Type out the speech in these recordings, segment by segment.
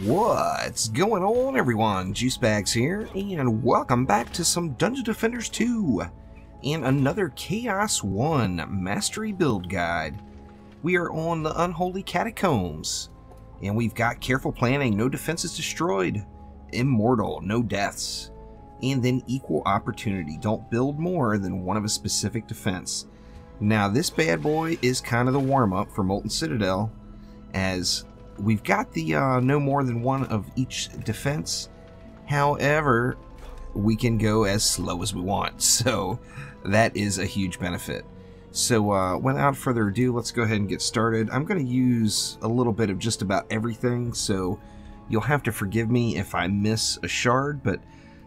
What's going on, everyone? Juicebags here, and welcome back to some Dungeon Defenders 2 and another Chaos 1 Mastery Build Guide. We are on the Unholy Catacombs, and we've got careful planning, no defenses destroyed, immortal, no deaths, and then equal opportunity. Don't build more than one of a specific defense. Now, this bad boy is kind of the warm-up for Molten Citadel, as we've got the no more than one of each defense. However, we can go as slow as we want, so that is a huge benefit. So without further ado, let's go ahead and get started. I'm going to use a little bit of just about everything, so you'll have to forgive me if I miss a shard, but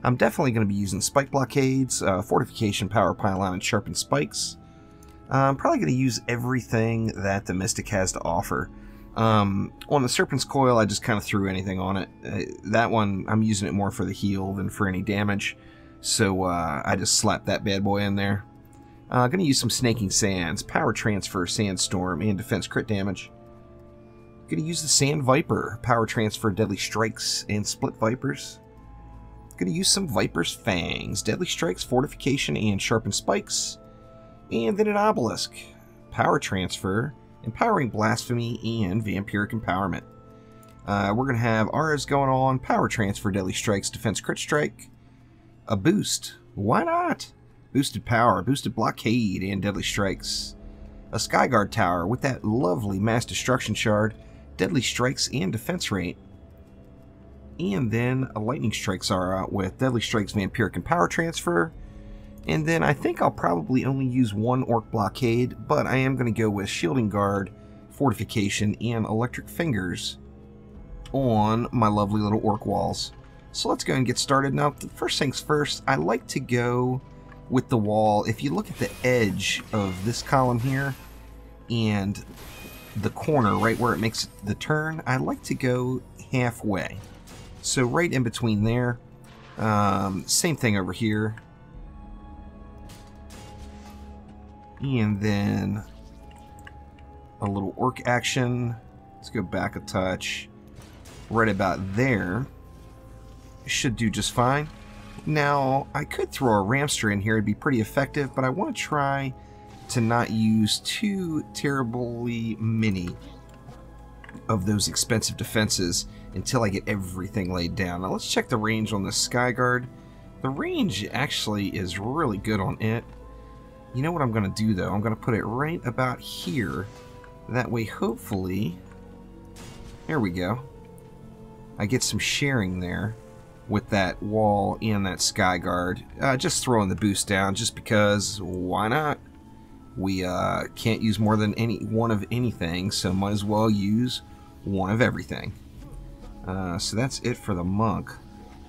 I'm definitely going to be using spike blockades, fortification, power pylon, and sharpened spikes. I'm probably going to use everything that the Mystic has to offer. On the Serpent's Coil, I just kind of threw anything on it. That one, I'm using it more for the heal than for any damage. So I just slapped that bad boy in there. I'm going to use some Snaking Sands, Power Transfer, Sandstorm, and Defense Crit Damage. Going to use the Sand Viper, Power Transfer, Deadly Strikes, and Split Vipers. Going to use some Viper's Fangs, Deadly Strikes, Fortification, and Sharpened Spikes. And then an Obelisk, Power Transfer, Empowering Blasphemy, and Vampiric Empowerment. We're going to have auras going on, Power Transfer, Deadly Strikes, Defense Crit Strike, a boost, why not? Boosted Power, Boosted Blockade, and Deadly Strikes. A Skyguard Tower with that lovely Mass Destruction Shard, Deadly Strikes, and Defense Rate. And then a Lightning Strikes Aura with Deadly Strikes, Vampiric, and Power Transfer. And then I think I'll probably only use one Orc Blockade, but I am going to go with Shielding Guard, Fortification, and Electric Fingers on my lovely little Orc walls. So let's go and get started. Now, first things first, I like to go with the wall. If you look at the edge of this column here and the corner right where it makes the turn, I like to go halfway. So right in between there. Same thing over here. And then a little orc action. Let's go back a touch. Right about there. Should do just fine. Now, I could throw a Ramster in here. It'd be pretty effective, but I want to try to not use too terribly many of those expensive defenses until I get everything laid down. Now, let's check the range on the Skyguard. The range actually is really good on it. You know what I'm going to do, though? I'm going to put it right about here. That way, hopefully... There we go. I get some sharing there with that wall and that Skyguard. Just throwing the boost down just because, why not? We can't use more than one of anything, so might as well use one of everything. So that's it for the Monk.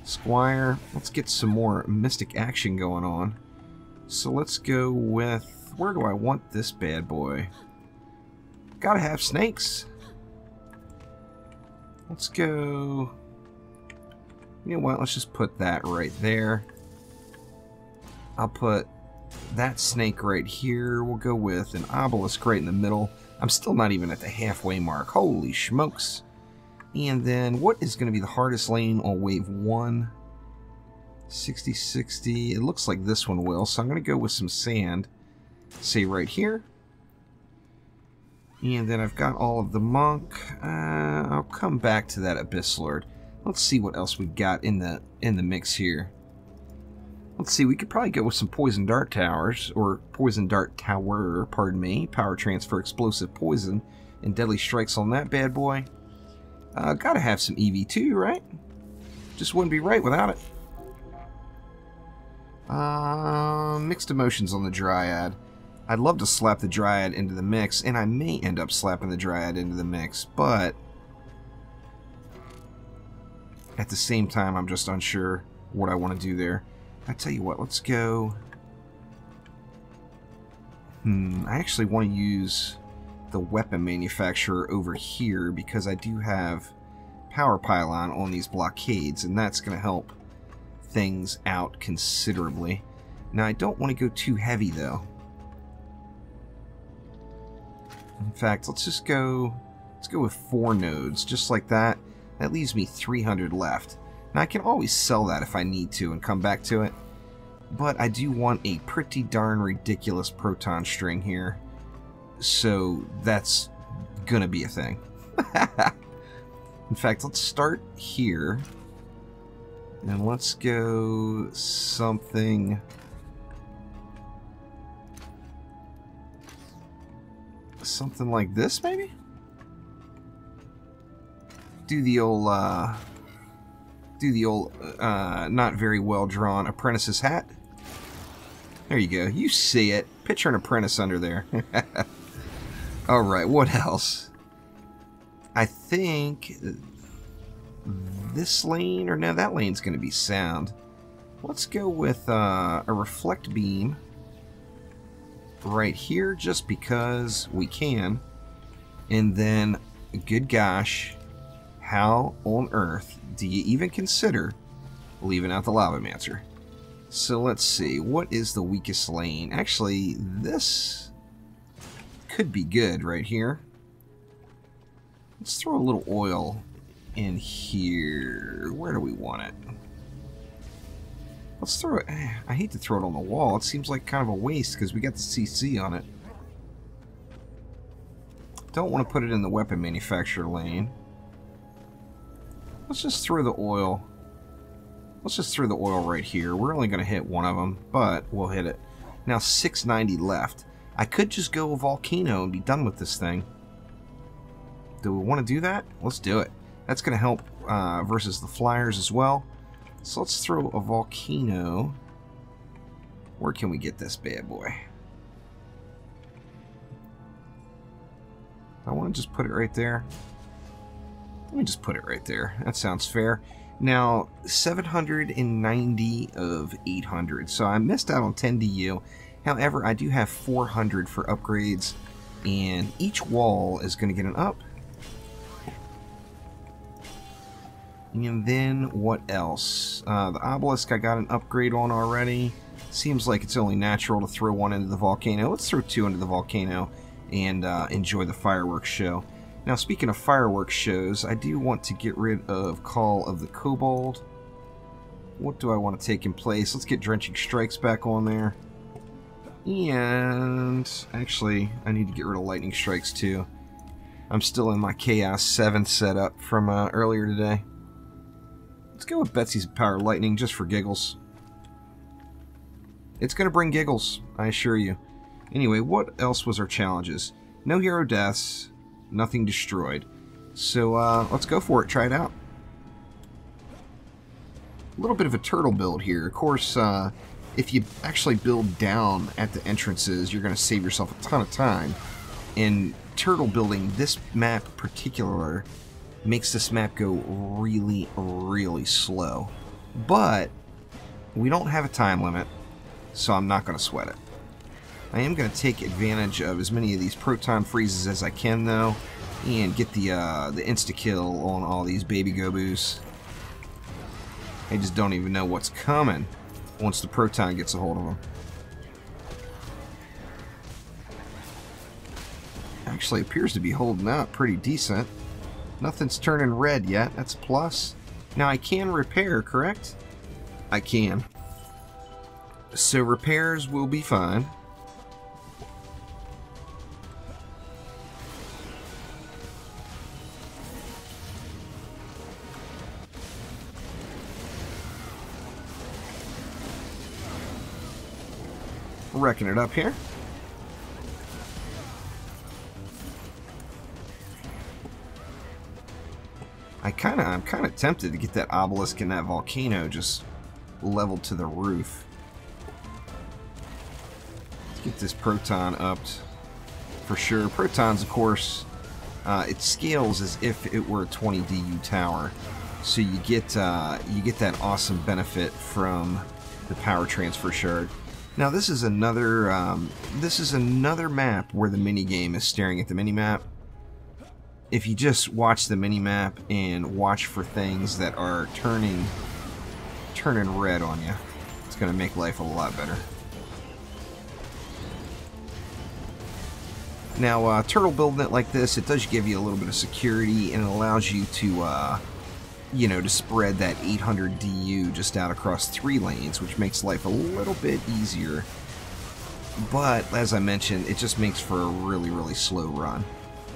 Squire, let's get some more Mystic action going on. So let's go with, where do I want this bad boy? Gotta have snakes. Let's go, you know what, let's just put that right there. I'll put that snake right here. We'll go with an obelisk right in the middle. I'm still not even at the halfway mark. Holy smokes. And then what is going to be the hardest lane on wave 1? 60-60. It looks like this one will, so I'm going to go with some sand. Say right here. And then I've got all of the monk. I'll come back to that Abyss Lord. Let's see what else we've got in the mix here. Let's see, we could probably go with some Poison Dart Towers, or Poison Dart Tower, pardon me. Power Transfer, Explosive Poison, and Deadly Strikes on that bad boy. Gotta have some EV2, right? Just wouldn't be right without it. Mixed emotions on the Dryad. I'd love to slap the Dryad into the mix, and I may end up slapping the Dryad into the mix, but at the same time, I'm just unsure what I want to do there. I tell you what, let's go. I actually want to use the weapon manufacturer over here because I do have power pylon on these blockades, and that's going to help things out considerably. Now, I don't want to go too heavy, though. In fact, let's go with 4 nodes, just like that. That leaves me 300 left. Now I can always sell that if I need to and come back to it. But I do want a pretty darn ridiculous proton string here. So that's gonna be a thing. In fact, let's start here. And let's go something... something like this, maybe? Do the old, not very well drawn apprentice's hat. There you go. You see it. Picture an apprentice under there. Alright, what else? I think this lane, or no, that lane's going to be sound. Let's go with a reflect beam right here, just because we can. And then, good gosh, how on earth do you even consider leaving out the Lavamancer? So let's see, what is the weakest lane? Actually, this could be good right here. Let's throw a little oil in here. Where do we want it? Let's throw it. I hate to throw it on the wall. It seems like kind of a waste because we got the CC on it. Don't want to put it in the weapon manufacturer lane. Let's just throw the oil. Let's just throw the oil right here. We're only going to hit one of them, but we'll hit it. Now 690 left. I could just go volcano and be done with this thing. Do we want to do that? Let's do it. That's going to help versus the flyers as well. So let's throw a volcano. Where can we get this bad boy? I want to just put it right there. Let me just put it right there. That sounds fair. Now, 790 of 800. So I missed out on 10 DU. However, I do have 400 for upgrades. And each wall is going to get an up. And then what else? The obelisk I got an upgrade on already. Seems like it's only natural to throw one into the volcano. Let's throw two into the volcano and enjoy the fireworks show. Now, speaking of fireworks shows, I do want to get rid of Call of the Kobold. What do I want to take in place? Let's get Drenching Strikes back on there. And actually, I need to get rid of Lightning Strikes too. I'm still in my Chaos 7 setup from earlier today. Let's go with Betsy's Power Lightning just for giggles. It's going to bring giggles, I assure you. Anyway, what else was our challenges? No hero deaths, nothing destroyed. So let's go for it, try it out. A little bit of a turtle build here. Of course, if you actually build down at the entrances, you're going to save yourself a ton of time. And turtle building, this map in particular, makes this map go really, really slow. But we don't have a time limit, so I'm not going to sweat it. I am going to take advantage of as many of these proton freezes as I can, though, and get the insta-kill on all these baby goboos. I just don't even know what's coming once the proton gets a hold of them. Actually appears to be holding up pretty decent. Nothing's turning red yet. That's a plus. Now I can repair, correct? I can. So repairs will be fine. Wrecking it up here. I'm kind of tempted to get that obelisk and that volcano just leveled to the roof. Let's get this proton upped for sure. Protons, of course, it scales as if it were a 20 DU tower, so you get that awesome benefit from the power transfer shard. Now this is another map where the minigame is staring at the minimap. If you just watch the minimap and watch for things that are turning red on you, it's going to make life a lot better. Now, turtle building it like this, it does give you a little bit of security, and it allows you to you know, to spread that 800 DU just out across 3 lanes, which makes life a little bit easier. But, as I mentioned, it just makes for a really, really slow run.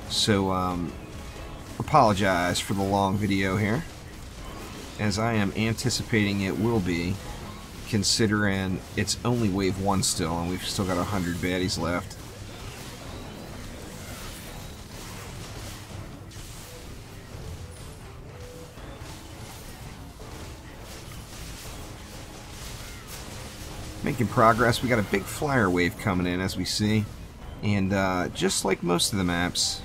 So, apologize for the long video here, as I am anticipating it will be, considering it's only wave 1 still, and we've still got 100 baddies left. Making progress. We got a big flyer wave coming in, as we see, and just like most of the maps,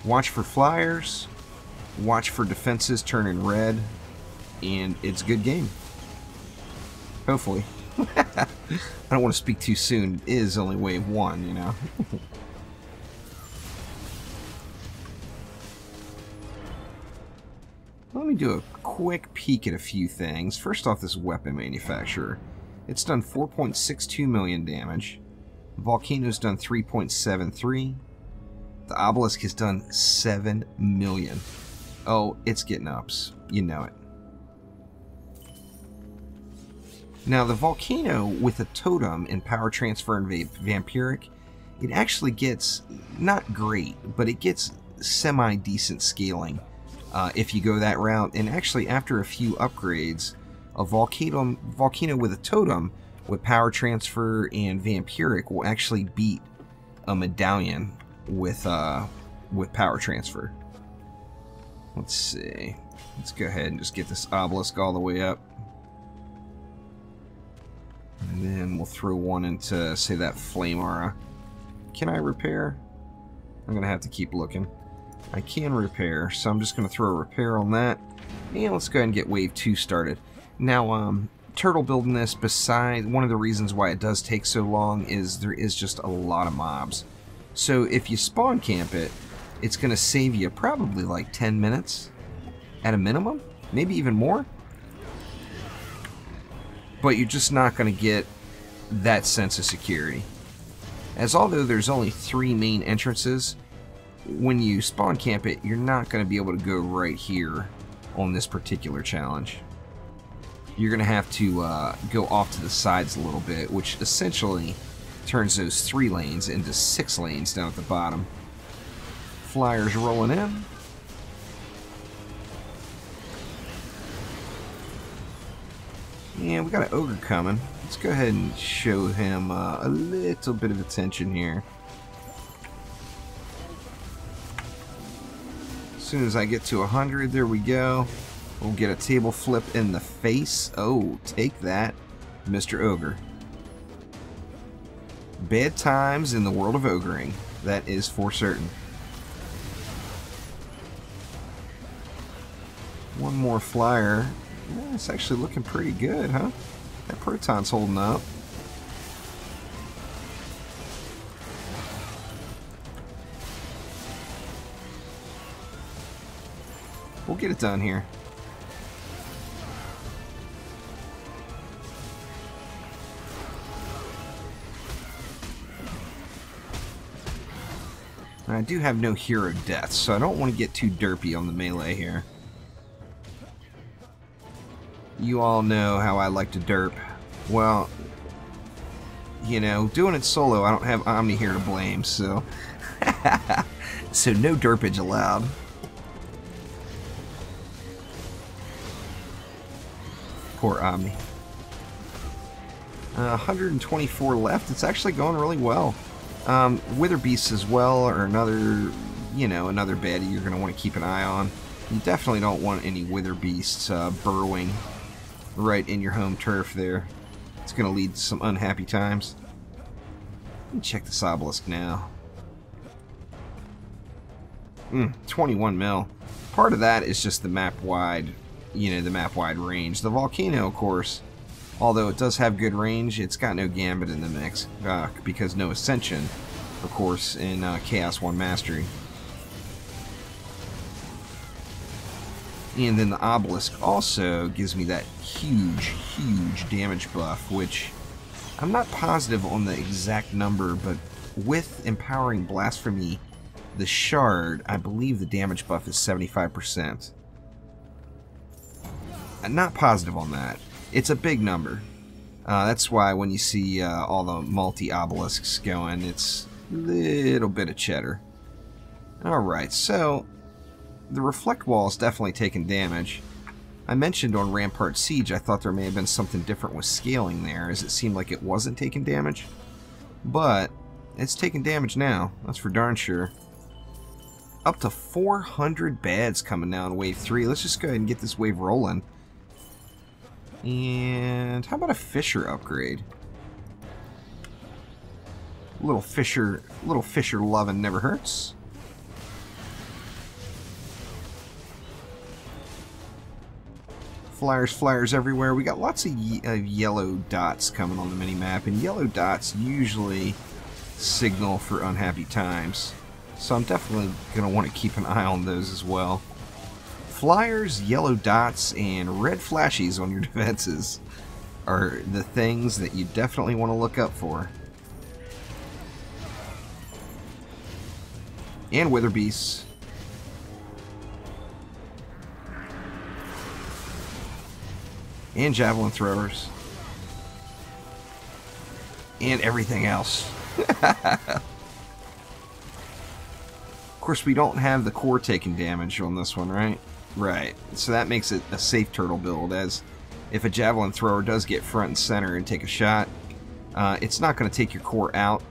watch for flyers, watch for defenses turning red, and it's a good game. Hopefully. I don't want to speak too soon. It is only wave 1, you know. Let me do a quick peek at a few things. First off, this weapon manufacturer. It's done 4.62 million damage. The Volcano's done 3.73. The Obelisk has done 7 million. Oh, it's getting ups. You know it. Now, the Volcano with a totem and power transfer and vampiric, it actually gets, not great, but it gets semi-decent scaling if you go that route. And actually, after a few upgrades, a volcano with a totem with power transfer and vampiric will actually beat a medallion with power transfer. Let's see. Let's go ahead and just get this obelisk all the way up. And then we'll throw one into, say, that flame aura. Can I repair? I'm going to have to keep looking. I can repair, so I'm just going to throw a repair on that. And let's go ahead and get wave 2 started. Now, turtle building this, besides, one of the reasons why it does take so long is there is just a lot of mobs. So if you spawn camp it, it's going to save you probably like 10 minutes at a minimum, maybe even more. But you're just not going to get that sense of security. As although there's only 3 main entrances, when you spawn camp it, you're not going to be able to go right here on this particular challenge. You're going to have to go off to the sides a little bit, which essentially turns those 3 lanes into 6 lanes down at the bottom. Flyers rolling in. And we got an ogre coming. Let's go ahead and show him a little bit of attention here. As soon as I get to 100, there we go. We'll get a table flip in the face. Oh, take that, Mr. Ogre. Bad times in the world of ogring. That is for certain. One more flyer. Yeah, it's actually looking pretty good, huh? That proton's holding up. We'll get it done here. I do have no hero deaths, so I don't want to get too derpy on the melee here. You all know how I like to derp. Well, you know, doing it solo, I don't have Omni here to blame, so... so no derpage allowed. Poor Omni. 124 left. It's actually going really well. Wither beasts as well are another, you know, another baddie you're going to want to keep an eye on. You definitely don't want any wither beasts burrowing right in your home turf there. It's going to lead to some unhappy times. Let me check this obelisk now. 21 mil. Part of that is just the map-wide, you know, the map-wide range. The volcano, of course, although it does have good range, it's got no gambit in the mix, because no ascension, of course, in Chaos 1 Mastery. And then the obelisk also gives me that huge, huge damage buff, which I'm not positive on the exact number, but with Empowering Blasphemy, the shard, I believe the damage buff is 75%. not positive on that. It's a big number. That's why when you see all the multi-obelisks going, it's a little bit of cheddar. Alright, so the reflect wall is definitely taking damage. I mentioned on Rampart Siege I thought there may have been something different with scaling there, as it seemed like it wasn't taking damage. But it's taking damage now, that's for darn sure. Up to 400 bads coming now in Wave 3. Let's just go ahead and get this wave rolling. And how about a Fisher upgrade? Little Fisher loving never hurts. Flyers everywhere. We got lots of yellow dots coming on the mini-map, and yellow dots usually signal for unhappy times. So I'm definitely going to want to keep an eye on those as well. Flyers, yellow dots, and red flashies on your defenses are the things that you definitely want to look up for. And wither beasts. And javelin throwers. And everything else. Of course, we don't have the core taking damage on this one, right? Right. So that makes it a safe turtle build, as if a javelin thrower does get front and center and take a shot, it's not going to take your core out,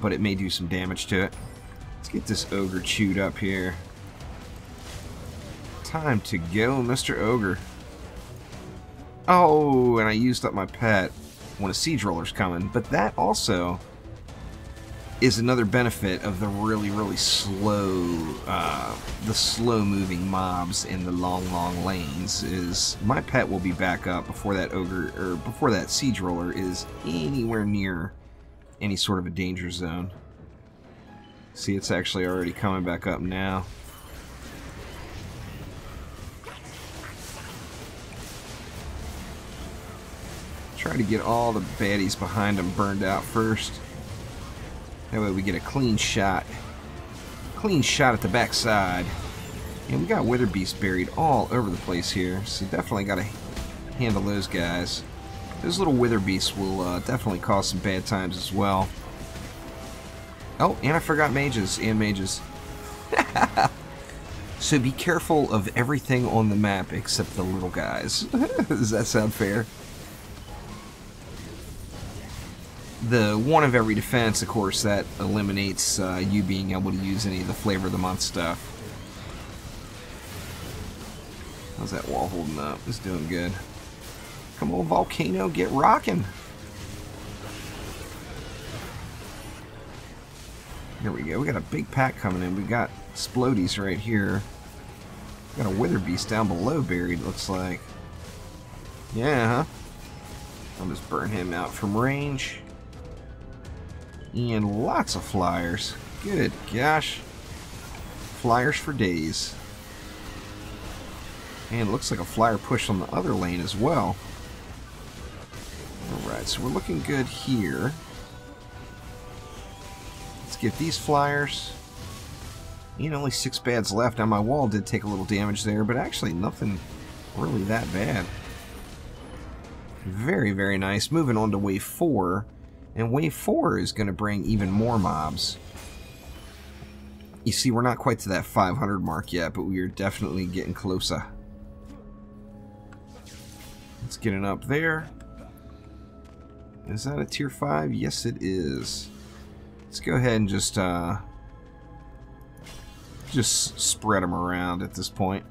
but it may do some damage to it. Let's get this ogre chewed up here. Time to go, Mr. Ogre. Oh, and I used up my pet when a siege roller's coming, but that also is another benefit of the really slow, the slow-moving mobs in the long lanes. Is my pet will be back up before that ogre, or before that siege roller is anywhere near any sort of a danger zone. See, it's actually already coming back up now. Try to get all the baddies behind them burned out first. That way we get a clean shot. Clean shot at the backside. And we got wither beasts buried all over the place here, so definitely got to handle those guys. Those little wither beasts will definitely cause some bad times as well. Oh, and I forgot mages and mages. So be careful of everything on the map except the little guys. Does that sound fair? The one of every defense, of course, that eliminates you being able to use any of the flavor of the month stuff. How's that wall holding up? It's doing good. Come on, Volcano, get rocking. Here we go. We got a big pack coming in. We got Splodies right here. Got a wither beast down below buried, looks like. Yeah, huh? I'll just burn him out from range. And lots of flyers. Good gosh. Flyers for days. And it looks like a flyer push on the other lane as well. Alright, so we're looking good here. Let's get these flyers. And only 6 bads left. Now my wall did take a little damage there, but actually nothing really that bad. Very nice. Moving on to wave 4. And wave 4 is going to bring even more mobs. You see, we're not quite to that 500 mark yet, but we are definitely getting closer. Let's get it up there. Is that a tier 5? Yes, it is. Let's go ahead and just spread them around at this point.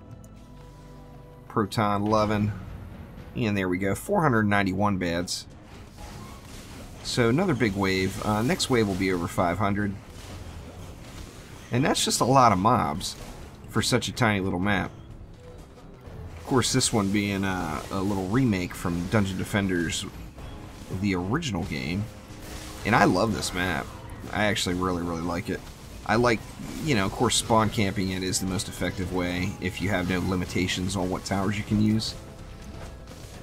Proton loving. And there we go. 491 bads. So another big wave. Next wave will be over 500. And that's just a lot of mobs for such a tiny little map. Of course, this one being a little remake from Dungeon Defenders, the original game. And I love this map. I actually really like it. I like, you know, of course, spawn camping it is the most effective way if you have no limitations on what towers you can use.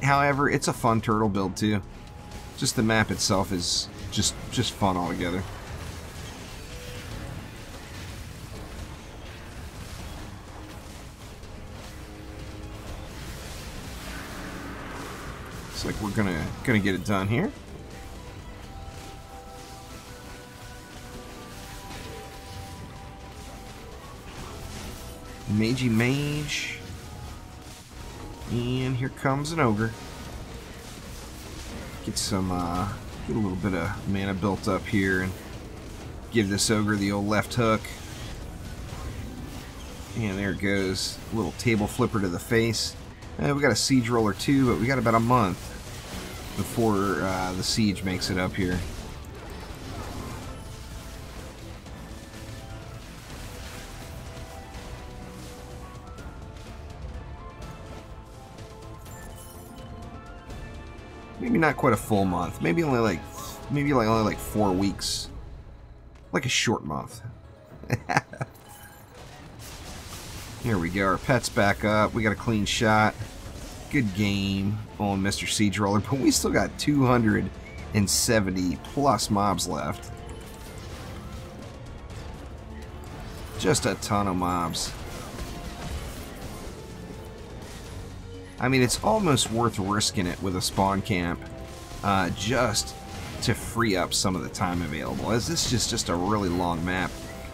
However, it's a fun turtle build too. Just the map itself is just fun altogether. like we're gonna get it done here. Magey Mage. And here comes an ogre. Get some, get a little bit of mana built up here and give this ogre the old left hook. And there it goes. A little table flipper to the face. We got a siege roller too, but we got about a month before the siege makes it up here. Maybe not quite a full month. Maybe only like 4 weeks. Like a short month. Here we go. Our pet's back up. We got a clean shot. Good game on Mr. Siege Roller, but we still got 270 plus mobs left. Just a ton of mobs. I mean, it's almost worth risking it with a spawn camp just to free up some of the time available, as this is just a really long map.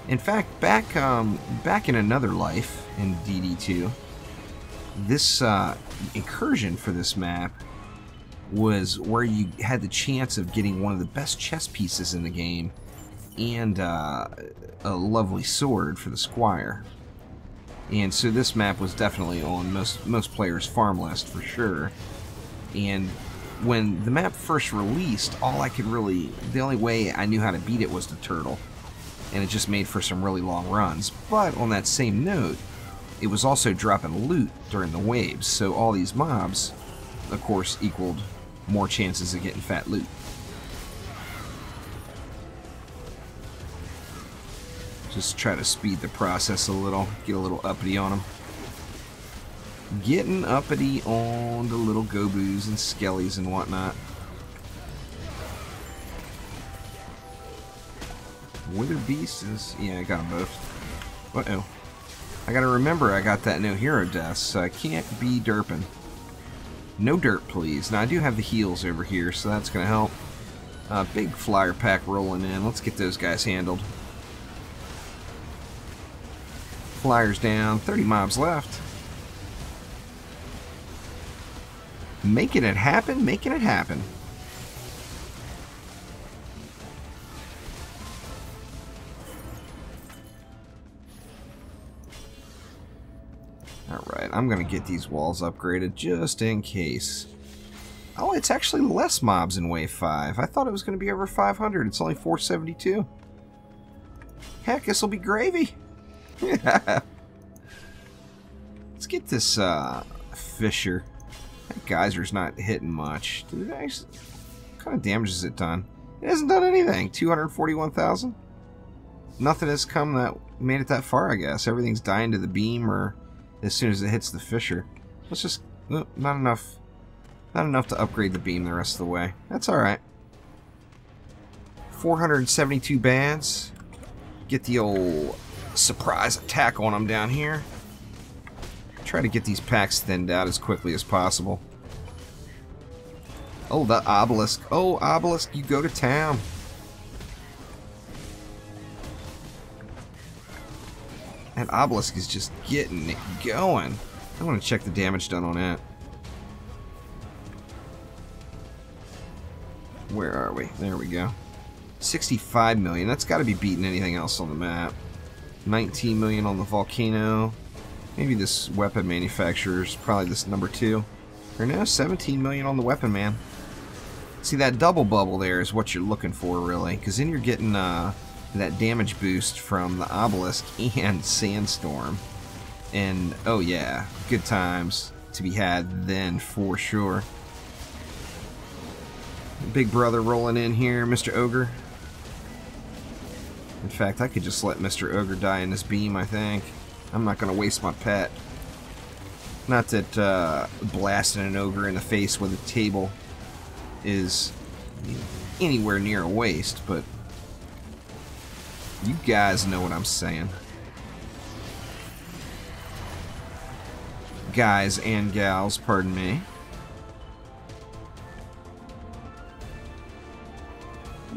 In fact, back in another life in DD2, this incursion for this map was where you had the chance of getting one of the best chess pieces in the game and a lovely sword for the squire. And so this map was definitely on most players' farm list for sure. And when the map first released, the only way I knew how to beat it was the turtle. And it just made for some really long runs. But on that same note, it was also dropping loot during the waves, so all these mobs, of course, equaled more chances of getting fat loot. Just try to speed the process a little, get a little uppity on them. Getting uppity on the little gobus and skellies and whatnot. Wither Beast is... yeah, I got them both. Uh-oh. I gotta remember I got that no hero death, so I can't be derping. No dirt, please. Now, I do have the heals over here, so that's gonna help. Big flyer pack rolling in. Let's get those guys handled. Flyers down. 30 mobs left. Making it happen, making it happen. Alright, I'm going to get these walls upgraded just in case. Oh, it's actually less mobs in Wave 5. I thought it was going to be over 500. It's only 472. Heck, this will be gravy. Let's get this Fisher. That geyser's not hitting much. What kind of damage has it done? It hasn't done anything. 241,000? Nothing has come that made it that far, I guess. Everything's dying to the beam or as soon as it hits the Fisher. Let's just... oh, not enough to upgrade the beam the rest of the way. That's alright. 472 bands. Get the old surprise attack on them down here. Try to get these packs thinned out as quickly as possible. Oh, the obelisk. Oh, obelisk, you go to town. That obelisk is just getting it going. I want to check the damage done on it. Where are we? There we go. 65 million. That's got to be beating anything else on the map. 19 million on the volcano. Maybe this weapon manufacturer's probably this number 2. Or no, 17 million on the weapon man. See, that double bubble there is what you're looking for, really, because then you're getting that damage boost from the obelisk and sandstorm. And oh yeah, good times to be had then for sure. Big brother rolling in here, Mr. Ogre. In fact, I could just let Mr. Ogre die in this beam, I think. I'm not going to waste my pet. Not that blasting an ogre in the face with a table is anywhere near a waste, but you guys know what I'm saying. Guys and gals, pardon me.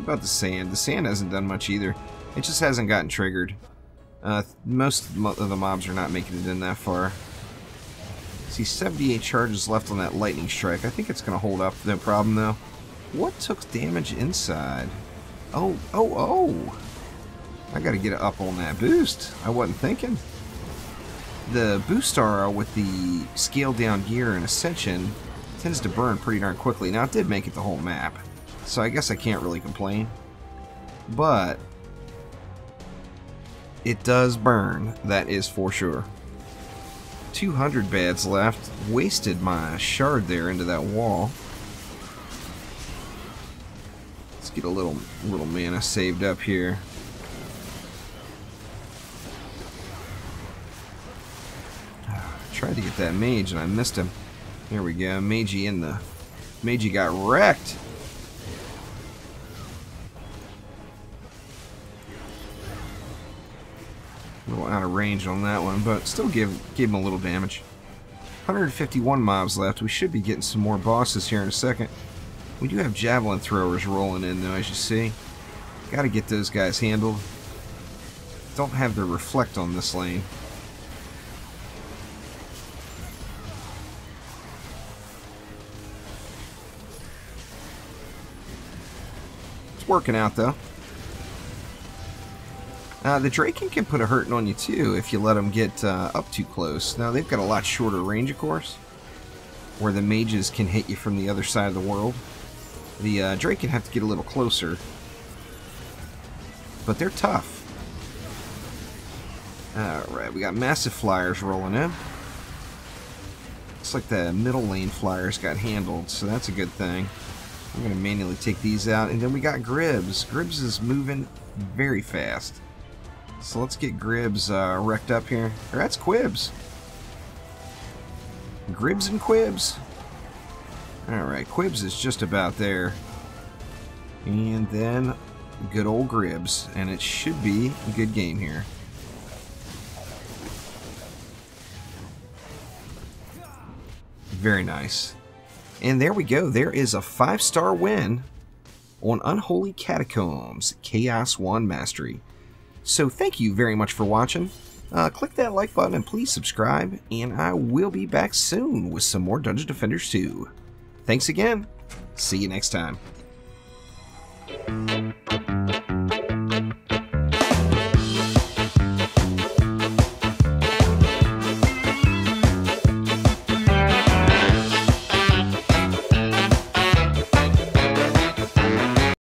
about the sand? The sand hasn't done much either. It just hasn't gotten triggered. Most of the mobs are not making it in that far. See, 78 charges left on that lightning strike. I think it's going to hold up, no problem though. What took damage inside? Oh. I got to get up on that boost. I wasn't thinking. The boost aura with the scaled down gear and ascension tends to burn pretty darn quickly. Now, it did make it the whole map, so I guess I can't really complain. But it does burn, that is for sure. 200 bads left. Wasted my shard there into that wall. Let's get a little mana saved up here. Tried to get that mage and I missed him. Here we go. Magey got wrecked. A little out of range on that one, but still gave him a little damage. 151 mobs left. We should be getting some more bosses here in a second. We do have javelin throwers rolling in though, as you see. Got to get those guys handled. Don't have their reflect on this lane. It's working out though. The Draken can put a hurting on you too if you let them get up too close. Now they've got a lot shorter range, of course, where the mages can hit you from the other side of the world. The Draken have to get a little closer, but they're tough. Alright, we got massive flyers rolling in. Looks like the middle lane flyers got handled, so that's a good thing. I'm going to manually take these out, and then we got Gribbs. Gribbs is moving very fast. So let's get Gribbs wrecked up here. Or that's Quibs. Gribbs and Quibs. Alright, Quibs is just about there. And then good old Gribbs. And it should be a good game here. Very nice. And there we go. There is a 5-star win on Unholy Catacombs Chaos 1 Mastery. So thank you very much for watching. Click that like button and please subscribe. And I will be back soon with some more Dungeon Defenders 2. Thanks again. See you next time.